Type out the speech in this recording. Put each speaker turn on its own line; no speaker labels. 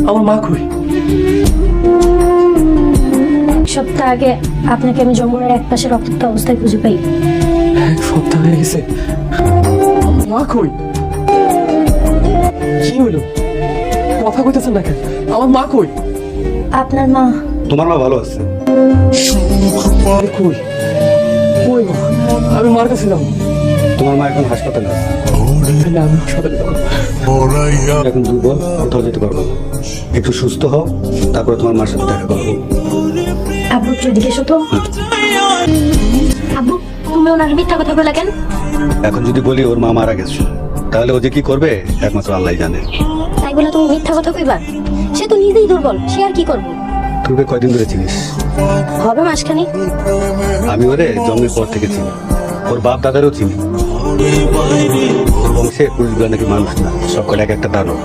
আমার মা কই?
এক সপ্তাহ আগে আপনাকে আমি জঙ্গলের এক পাশে রক্তাক্ত অবস্থায় খুঁজে পাই।
এক সপ্তাহ হয়ে গেছে। আমার মা কই? কি হলো? কথা কইতেছেন না কেন? আমার মা কই?
আপনার মা?
তোমার মা ভালো আছে?
আরে কই কই মা? আমি মার কাছে যাবো।
তোমার মা এখন হাসপাতালে আছে।
না, আমি হাসপাতালে যাবো না।
এখন দুর্বল, কোথাও যেতে পারবো না। একটু সুস্থ হও, তারপরে তোমার মার সাথে দেখা করবো।
আব্বু একটু এদিকে এসো তো। আব্বু, তুমি ওনার মিথ্যা কথা বলে কেন?
এখন যদি বলি ওর মা মারা গেছে, তাহলে ও যে কি করবে একমাত্র আল্লাহ জানে।
তাই বলে তুমি মিথ্যা কথা কইবা? সে তো নিজেই দুর্বল, সে আর কি করবো?
তুই ওকে কয়দিন ধরে চিনিস?
হবে মাসখানি।
আমি ওরে জন্মের পর থেকে চিনি, ওর বাপ দাদারও চিনি। ওর বংশে পুরুষগুলো নাকি মানুষ না, সব কটা এক একটা দানব।